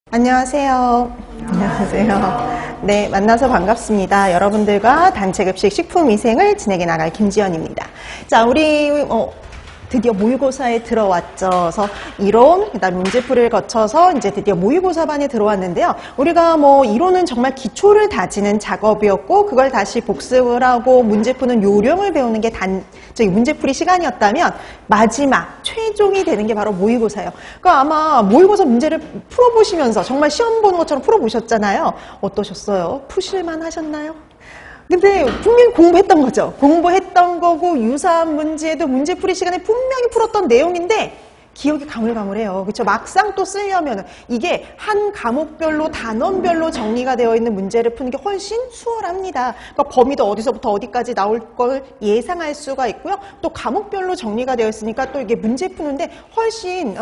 안녕하세요. 안녕하세요. 네, 만나서 반갑습니다. 여러분들과 단체급식 식품위생을 진행해 나갈 김지연입니다. 자, 우리 드디어 모의고사에 들어왔죠. 그래서 이론, 그다음 문제풀이를 거쳐서 이제 드디어 모의고사반에 들어왔는데요. 우리가 이론은 정말 기초를 다지는 작업이었고, 그걸 다시 복습을 하고 문제 푸는 요령을 배우는 게 저희 문제풀이 시간이었다면, 마지막 최종이 되는 게 바로 모의고사예요. 그러니까 아마 모의고사 문제를 풀어보시면서 정말 시험 보는 것처럼 풀어보셨잖아요. 어떠셨어요? 푸실만 하셨나요? 근데 분명히 공부했던 거죠. 공부했던 거고 유사한 문제도 문제풀이 시간에 분명히 풀었던 내용인데 기억이 가물가물해요. 그렇죠? 막상 또 쓰려면 이게 한 과목별로 단원별로 정리가 되어 있는 문제를 푸는 게 훨씬 수월합니다. 그러니까 범위도 어디서부터 어디까지 나올 걸 예상할 수가 있고요. 또 과목별로 정리가 되어 있으니까 또 이게 문제 푸는데 훨씬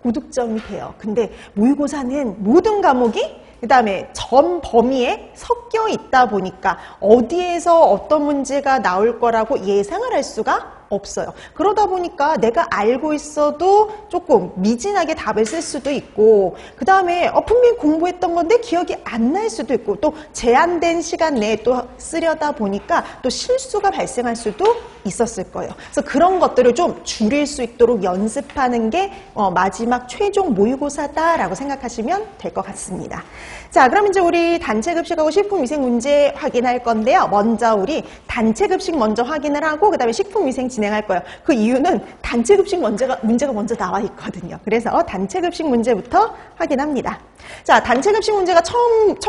고득점이 돼요. 근데 모의고사는 모든 과목이 그 다음에 전 범위에 섞여 있다 보니까 어디에서 어떤 문제가 나올 거라고 예상을 할 수가 없어요. 그러다 보니까 내가 알고 있어도 조금 미진하게 답을 쓸 수도 있고, 그 다음에 분명히 공부했던 건데 기억이 안 날 수도 있고, 또 제한된 시간 내에 또 쓰려다 보니까 또 실수가 발생할 수도 있었을 거예요. 그래서 그런 것들을 좀 줄일 수 있도록 연습하는 게 마지막 최종 모의고사다라고 생각하시면 될 것 같습니다. 자, 그럼 이제 우리 단체급식하고 식품위생 문제 확인할 건데요. 먼저 우리 단체급식 먼저 확인을 하고 그 다음에 식품위생 진행할 거예요. 그 이유는 단체급식 문제가 먼저 나와 있거든요. 그래서 단체급식 문제부터 확인합니다. 자, 단체급식 문제가 첫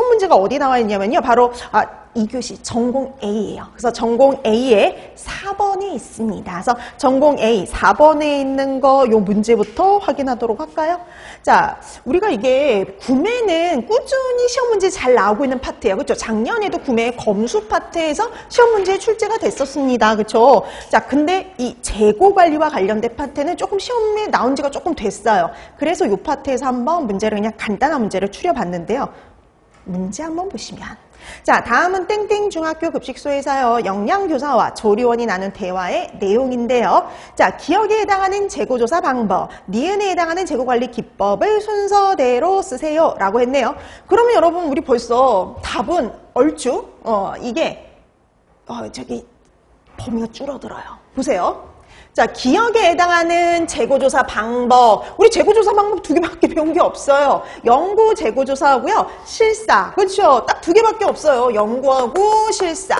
문제가 어디 나와 있냐면요. 바로 2교시 전공 A예요. 그래서 전공 A에 4번에 있습니다. 그래서 전공 A 4번에 있는 요 문제부터 확인하도록 할까요? 자, 우리가 이게 구매는 꾸준히 시험 문제 잘 나오고 있는 파트예요. 그렇죠? 작년에도 구매 검수 파트에서 시험 문제에 출제가 됐었습니다. 그렇죠? 자, 근데 이 재고 관리와 관련된 파트는 조금 시험에 나온 지가 조금 됐어요. 그래서 이 파트에서 한번 문제를 그냥 간단한 문제를 추려봤는데요. 문제 한번 보시면, 자, 다음은 땡땡 중학교 급식소에서요, 영양교사와 조리원이 나눈 대화의 내용인데요. 자, 기억에 해당하는 재고조사 방법, 니은에 해당하는 재고관리 기법을 순서대로 쓰세요 라고 했네요. 그러면 여러분, 우리 벌써 답은 얼추 이게 범위가 줄어들어요. 보세요. 자, 기억에 해당하는 재고조사 방법. 우리 재고조사 방법 2개밖에 배운 게 없어요. 연구 재고조사하고요, 실사. 그렇죠? 딱 2개밖에 없어요. 연구하고 실사.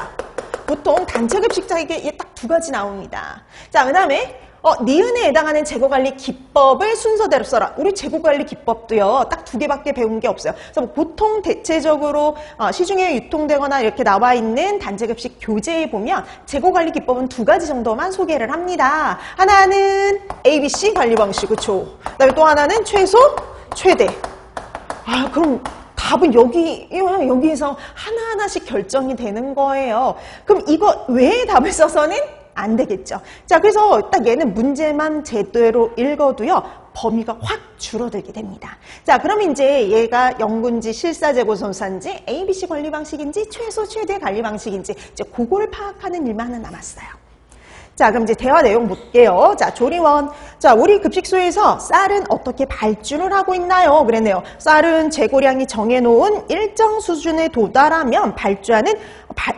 보통 단체급식자에게 딱 2가지 나옵니다. 자, 그 다음에 니은에 해당하는 재고관리 기법을 순서대로 써라. 우리 재고관리 기법도요, 딱 2개밖에 배운 게 없어요. 그래서 보통 대체적으로 시중에 유통되거나 이렇게 나와 있는 단체급식 교재에 보면 재고관리 기법은 2가지 정도만 소개를 합니다. 하나는 ABC 관리 방식, 그렇죠? 그다음에 또 하나는 최소, 최대. 그럼 답은 여기에서 하나하나씩 결정이 되는 거예요. 그럼 이거 외에 답을 써서는 안 되겠죠. 자, 그래서 딱 얘는 문제만 제대로 읽어도요, 범위가 확 줄어들게 됩니다. 자, 그럼 이제 얘가 연구인지 실사재고조사인지 ABC 관리 방식인지 최소 최대 관리 방식인지 이제 그걸 파악하는 일만 하나 남았어요. 자, 그럼 이제 대화 내용 볼게요. 자, 조리원. 자, 우리 급식소에서 쌀은 어떻게 발주를 하고 있나요? 그랬네요. 쌀은 재고량이 정해놓은 일정 수준에 도달하면 발주하는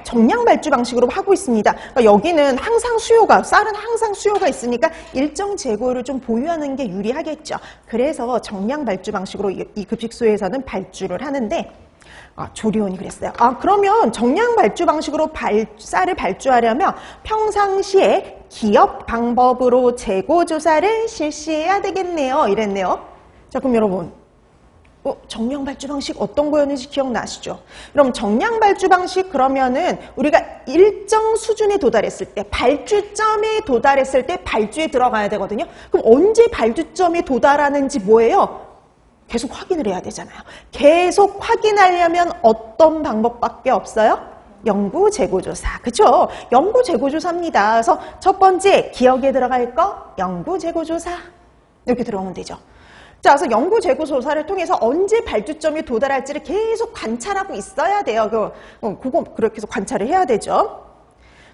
정량 발주 방식으로 하고 있습니다. 그러니까 여기는 항상 쌀은 항상 수요가 있으니까 일정 재고를 좀 보유하는 게 유리하겠죠. 그래서 정량 발주 방식으로 이 급식소에서는 발주를 하는데, 조리원이 그랬어요. 그러면 정량 발주 방식으로 쌀을 발주하려면 평상시에 기업 방법으로 재고 조사를 실시해야 되겠네요. 이랬네요. 자, 그럼 여러분, 정량 발주 방식 어떤 거였는지 기억나시죠? 그럼 정량 발주 방식 그러면은 우리가 일정 수준에 도달했을 때, 발주점에 도달했을 때 발주에 들어가야 되거든요. 그럼 언제 발주점에 도달하는지 뭐예요? 계속 확인을 해야 되잖아요. 계속 확인하려면 어떤 방법밖에 없어요? 연구 재고조사. 그쵸? 연구 재고조사입니다. 그래서 첫 번째, 기억에 들어갈 거, 연구 재고조사. 이렇게 들어오면 되죠. 자, 그래서 연구 재고조사를 통해서 언제 발주점에 도달할지를 계속 관찰하고 있어야 돼요. 그거 그렇게 해서 관찰을 해야 되죠.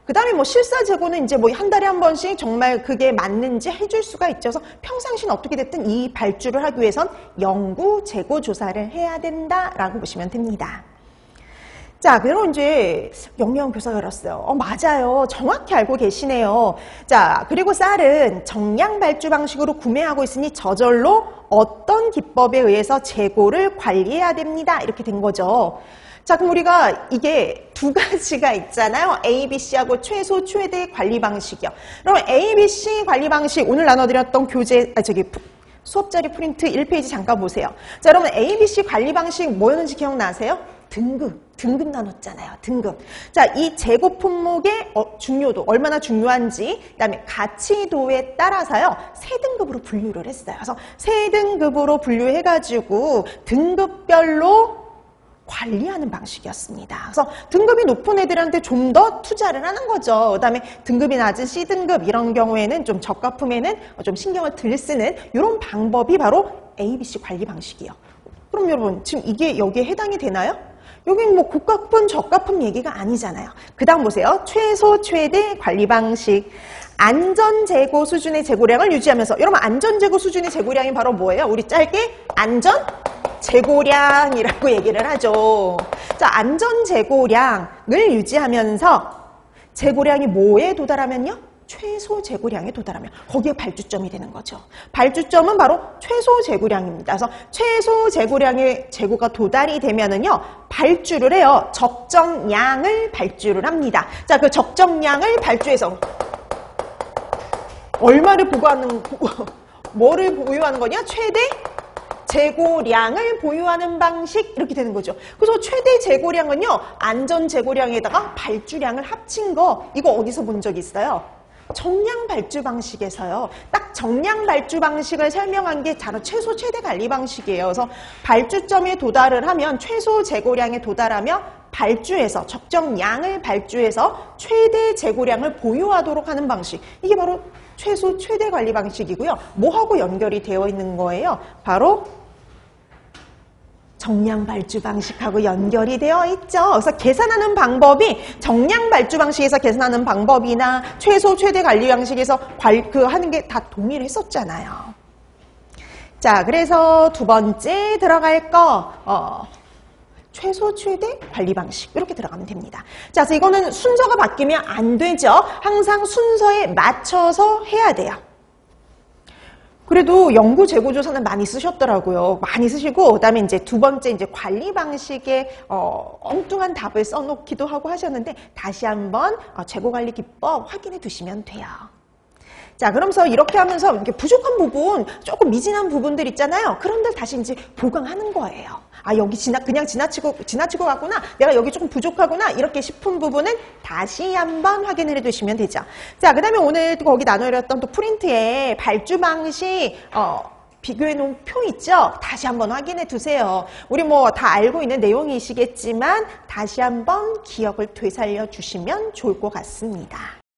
그 다음에 뭐 실사 재고는 이제 뭐 한 달에 한 번씩 정말 그게 맞는지 해줄 수가 있어서 평상시는 어떻게 됐든 이 발주를 하기 위해선 연구 재고 조사를 해야 된다라고 보시면 됩니다. 자, 그리고 이제 영영 교사가 그랬어요. 맞아요. 정확히 알고 계시네요. 자, 그리고 쌀은 정량 발주 방식으로 구매하고 있으니 저절로 어떤 기법에 의해서 재고를 관리해야 됩니다. 이렇게 된 거죠. 자, 그럼 우리가 이게 두 가지가 있잖아요. A, B, C하고 최소, 최대 관리 방식이요. 그럼 A, B, C 관리 방식 오늘 나눠드렸던 수업자리 프린트 1페이지 잠깐 보세요. 자, 여러분 A, B, C 관리 방식 뭐였는지 기억나세요? 등급 나눴잖아요. 등급. 자, 이 재고 품목의 중요도, 얼마나 중요한지, 그 다음에 가치도에 따라서요, 세 등급으로 분류를 했어요. 그래서 세 등급으로 분류해가지고 등급별로 관리하는 방식이었습니다. 그래서 등급이 높은 애들한테 좀 더 투자를 하는 거죠. 그 다음에 등급이 낮은 C등급 이런 경우에는 좀 저가품에는 좀 신경을 덜 쓰는 이런 방법이 바로 ABC 관리 방식이에요. 그럼 여러분 지금 이게 여기에 해당이 되나요? 여긴 뭐 고가품, 저가품 얘기가 아니잖아요. 그 다음 보세요. 최소, 최대 관리 방식. 안전재고 수준의 재고량을 유지하면서 여러분 안전재고 수준의 재고량이 바로 뭐예요? 우리 짧게 안전재고량이라고 얘기를 하죠. 자, 안전재고량을 유지하면서 재고량이 뭐에 도달하면요? 최소 재고량에 도달하면 거기에 발주점이 되는 거죠. 발주점은 바로 최소 재고량입니다. 그래서 최소 재고량의 재고가 도달이 되면은요, 발주를 해요. 적정량을 발주를 합니다. 자, 그 적정량을 발주해서 얼마를 뭐를 보유하는 거냐? 최대 재고량을 보유하는 방식 이렇게 되는 거죠. 그래서 최대 재고량은요, 안전 재고량에다가 발주량을 합친 거 이거 어디서 본 적 있어요? 정량 발주 방식에서요. 딱 정량 발주 방식을 설명한 게 바로 최소 최대 관리 방식이에요. 그래서 발주점에 도달을 하면 최소 재고량에 도달하며 발주해서 적정량을 발주해서 최대 재고량을 보유하도록 하는 방식. 이게 바로 최소 최대 관리 방식이고요. 뭐하고 연결이 되어 있는 거예요? 바로 정량 발주 방식하고 연결이 되어 있죠. 그래서 계산하는 방법이 정량 발주 방식에서 계산하는 방법이나 최소 최대 관리 방식에서 하는 게 다 동일했었잖아요. 자, 그래서 두 번째 들어갈 거 최소 최대 관리 방식 이렇게 들어가면 됩니다. 자, 그래서 이거는 순서가 바뀌면 안 되죠. 항상 순서에 맞춰서 해야 돼요. 그래도 연구 재고 조사는 많이 쓰셨더라고요. 많이 쓰시고 그다음에 이제 두 번째 이제 관리 방식에 엉뚱한 답을 써놓기도 하고 하셨는데 다시 한번 재고 관리 기법 확인해 두시면 돼요. 자, 그러면서 이렇게 하면서 이렇게 부족한 부분, 조금 미진한 부분들 있잖아요. 그런 데 다시 이제 보강하는 거예요. 아, 여기 그냥 지나치고 갔구나. 내가 여기 조금 부족하구나. 이렇게 싶은 부분은 다시 한번 확인을 해 두시면 되죠. 자, 그 다음에 오늘 거기 나눠드렸던 또 프린트에 발주 방식, 비교해 놓은 표 있죠? 다시 한번 확인해 두세요. 우리 뭐 다 알고 있는 내용이시겠지만 다시 한번 기억을 되살려 주시면 좋을 것 같습니다.